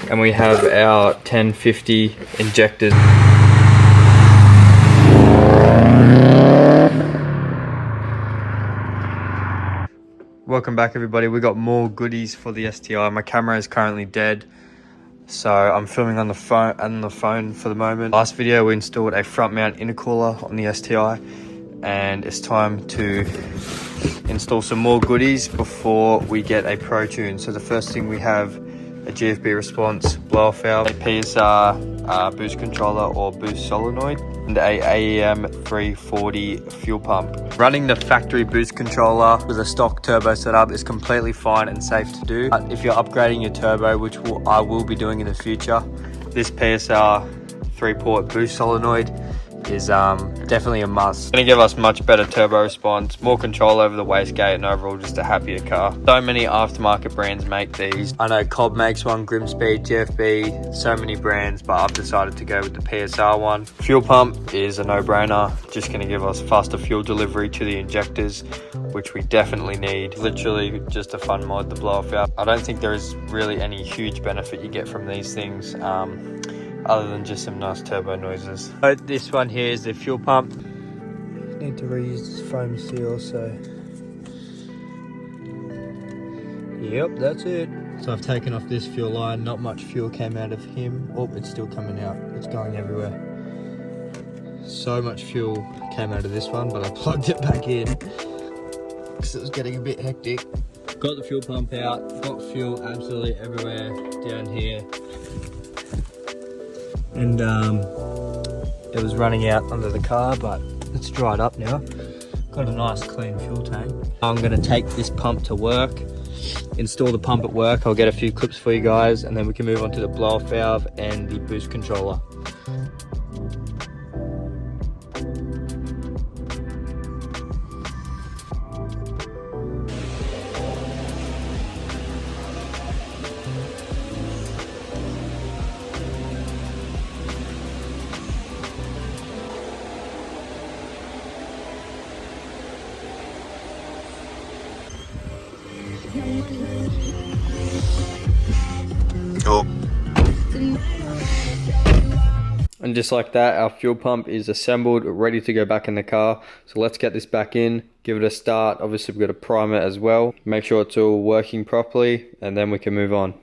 and we have our 1050 injectors. Welcome back everybody, we got more goodies for the STI. My camera is currently dead, so I'm filming on the phone for the moment. Last video we installed a front mount intercooler on the STI, and it's time to install some more goodies before we get a Protune. So the first thing we have a GFB response blow-off valve, a PSR boost controller or boost solenoid, and a AEM 340 fuel pump. Running the factory boost controller with a stock turbo setup is completely fine and safe to do. But if you're upgrading your turbo, which I will be doing in the future, this PSR 3-port boost solenoid is definitely a must. It's gonna give us much better turbo response, more control over the wastegate, and overall just a happier car. So many aftermarket brands make these. I know Cobb makes one, Grimspeed, GFB, so many brands, but I've decided to go with the PSR one. Fuel pump is a no-brainer, just gonna give us faster fuel delivery to the injectors, which we definitely need. Literally just a fun mod, the blow-off valve. I don't think there is really any huge benefit you get from these things, other than just some nice turbo noises. So this one here is the fuel pump. Need to reuse this foam seal, so yep, that's it. So I've taken off this fuel line, not much fuel came out of him. Oh, it's still coming out, it's going everywhere. So much fuel came out of this one, but I plugged it back in because it was getting a bit hectic. Got the fuel pump out, got fuel absolutely everywhere down here. And it was running out under the car, but it's dried up now. Got a nice clean fuel tank. I'm going to take this pump to work, install the pump at work. I'll get a few clips for you guys, and then we can move on to the blow-off valve and the boost controller. Cool. And just like that, our fuel pump is assembled, ready to go back in the car. So let's get this back in, give it a start. Obviously we've got to prime it as well, make sure it's all working properly, and then we can move on.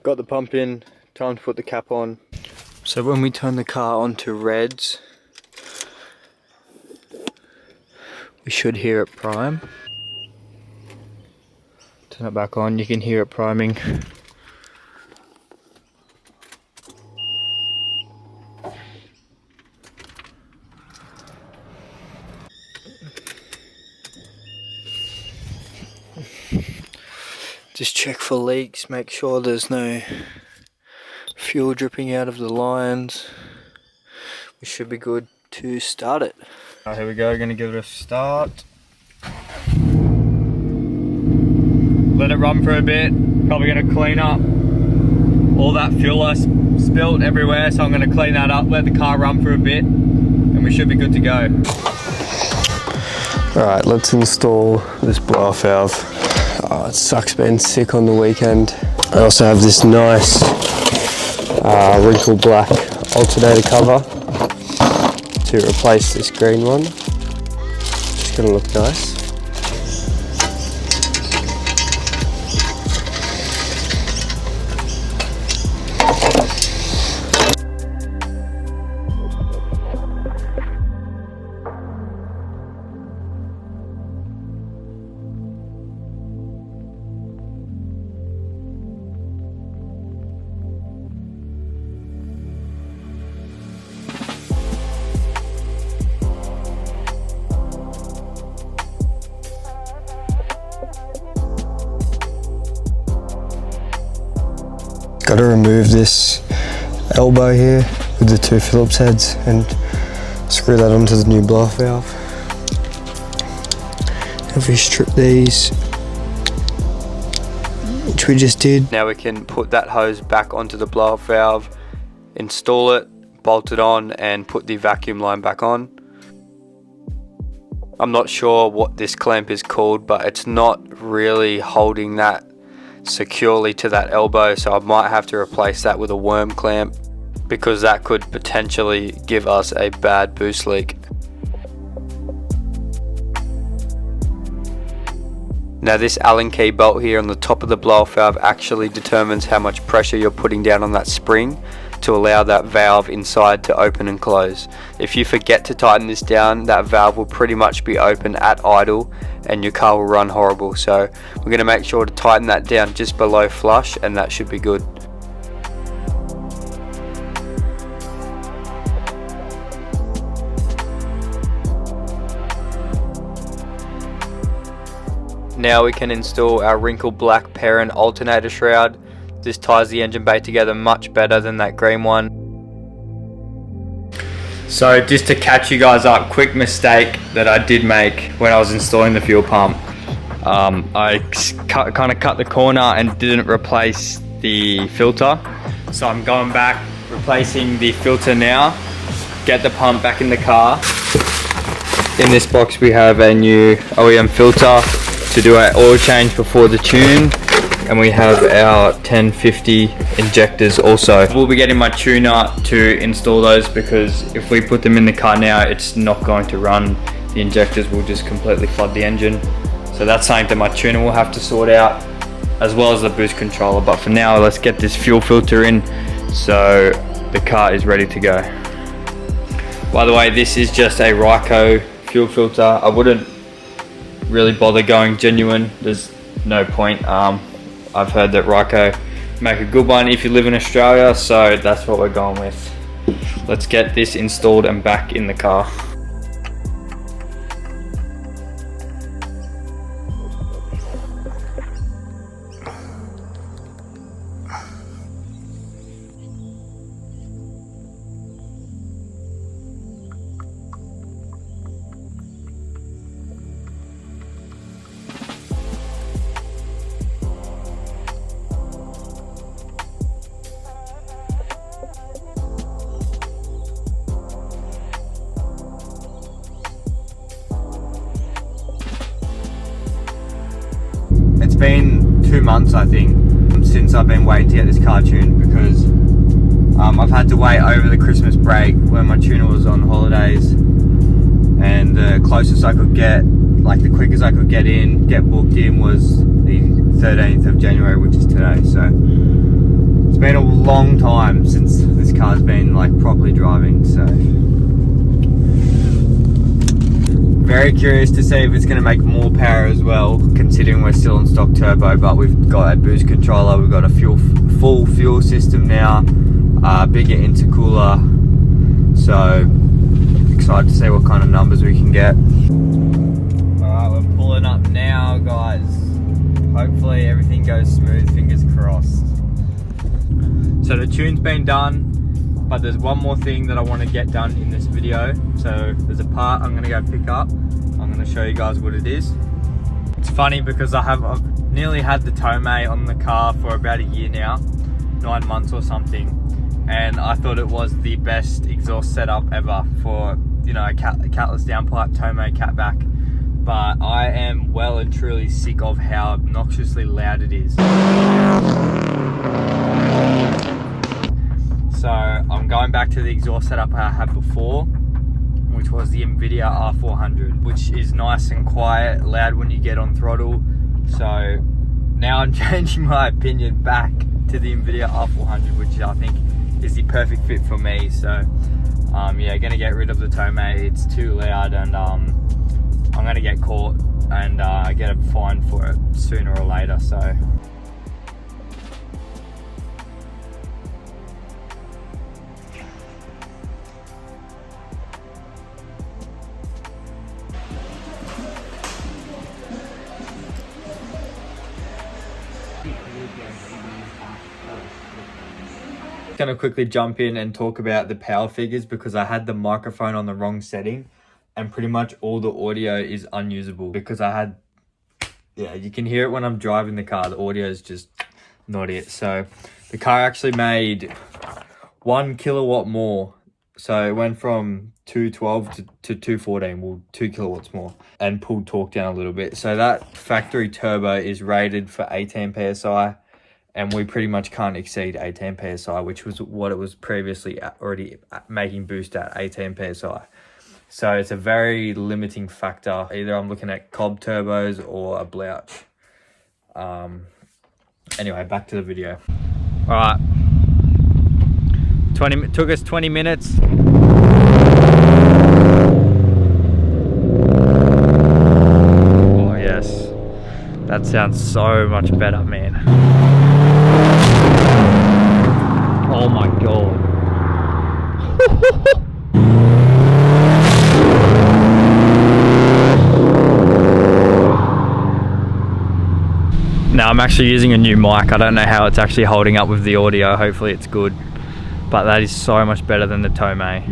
Got the pump in, time to put the cap on. So when we turn the car onto reds, we should hear it prime. Turn it back on, you can hear it priming. Just check for leaks, make sure there's no fuel dripping out of the lines. We should be good to start it. Alright, here we go, gonna give it a start. Let it run for a bit. Probably gonna clean up all that fuel I spilled everywhere, so I'm gonna clean that up, let the car run for a bit, and we should be good to go. Alright, let's install this blow-off valve. Oh, it sucks being sick on the weekend. I also have this nice wrinkled black alternator cover to replace this green one. It's gonna look nice. Got to remove this elbow here with the two Phillips heads and screw that onto the new blow-off valve. If we strip these, which we just did. Now we can put that hose back onto the blow-off valve, install it, bolt it on, and put the vacuum line back on. I'm not sure what this clamp is called, but it's not really holding that securely to that elbow, so I might have to replace that with a worm clamp because that could potentially give us a bad boost leak. Now this Allen key bolt here on the top of the blow-off valve actually determines how much pressure you're putting down on that spring to allow that valve inside to open and close. If you forget to tighten this down, that valve will pretty much be open at idle and your car will run horrible. So we're going to make sure to tighten that down just below flush, and that should be good. Now we can install our wrinkled black parent alternator shroud. This ties the engine bay together much better than that green one. So just to catch you guys up, quick mistake that I did make when I was installing the fuel pump. I kind of cut the corner and didn't replace the filter. So I'm going back, replacing the filter now, get the pump back in the car. In this box we have a new OEM filter to do our oil change before the tune, and we have our 1050 injectors also. We'll be getting my tuner to install those because if we put them in the car now, it's not going to run. The injectors will just completely flood the engine. So that's something that my tuner will have to sort out, as well as the boost controller. But for now, let's get this fuel filter in so the car is ready to go. By the way, this is just a Wrx fuel filter. I wouldn't really bother going genuine. There's no point. I've heard that Wrx make a good one if you live in Australia, so that's what we're going with. Let's get this installed and back in the car. It's been 2 months, I think, since I've been waiting to get this car tuned because I've had to wait over the Christmas break when my tuner was on holidays, and the closest I could get, like the quickest I could get booked in was the 13th of January, which is today. So it's been a long time since this car's been like properly driving, so very curious to see if it's going to make more power as well, considering we're still on stock turbo, but we've got a boost controller, we've got a full fuel system now, bigger intercooler, so excited to see what kind of numbers we can get. Alright, we're pulling up now, guys. Hopefully everything goes smooth, fingers crossed. So the tune's been done, but there's one more thing that I want to get done in this video. So there's a part I'm going to go pick up. I'm going to show you guys what it is. It's funny because I've nearly had the Tomei on the car for about a year now, 9 months or something, and I thought it was the best exhaust setup ever for, you know, a catless downpipe Tomei catback. But I am well and truly sick of how obnoxiously loud it is. So I'm going back to the exhaust setup I had before, which was the Invidia R400, which is nice and quiet, loud when you get on throttle. So now I'm changing my opinion back to the Invidia R400, which I think is the perfect fit for me. So yeah, gonna get rid of the Tomei. It's too loud, and I'm gonna get caught and get a fine for it sooner or later. So gonna quickly jump in and talk about the power figures because I had the microphone on the wrong setting and pretty much all the audio is unusable because I had, yeah, you can hear it when I'm driving the car. The audio is just not it. So the car actually made 1 kilowatt more. So it went from 212 to 214, well 2 kilowatts more, and pulled torque down a little bit. So that factory turbo is rated for 18 psi, and we pretty much can't exceed 18 psi, which was what it was previously already making boost at 18 psi. So it's a very limiting factor. Either I'm looking at Cobb turbos or a Blouch. Anyway, back to the video. All right, took us 20 minutes. Oh yes, that sounds so much better, man. Oh my god. Now I'm actually using a new mic. I don't know how it's actually holding up with the audio. Hopefully it's good. But that is so much better than the Tomei.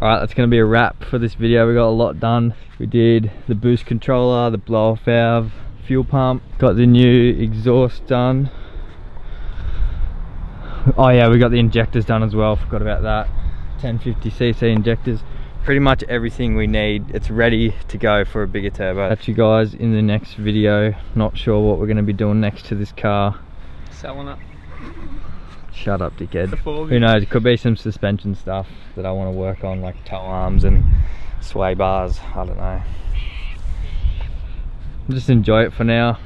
Alright, that's going to be a wrap for this video. We got a lot done. We did the boost controller, the blow-off valve, fuel pump, got the new exhaust done. Oh yeah, we got the injectors done as well. Forgot about that. 1050cc injectors. Pretty much everything we need. It's ready to go for a bigger turbo. Catch you guys in the next video. Not sure what we're going to be doing next to this car. Selling it. Shut up, dickhead. Who knows, it could be some suspension stuff that I want to work on, like toe arms and sway bars. I don't know. Just enjoy it for now.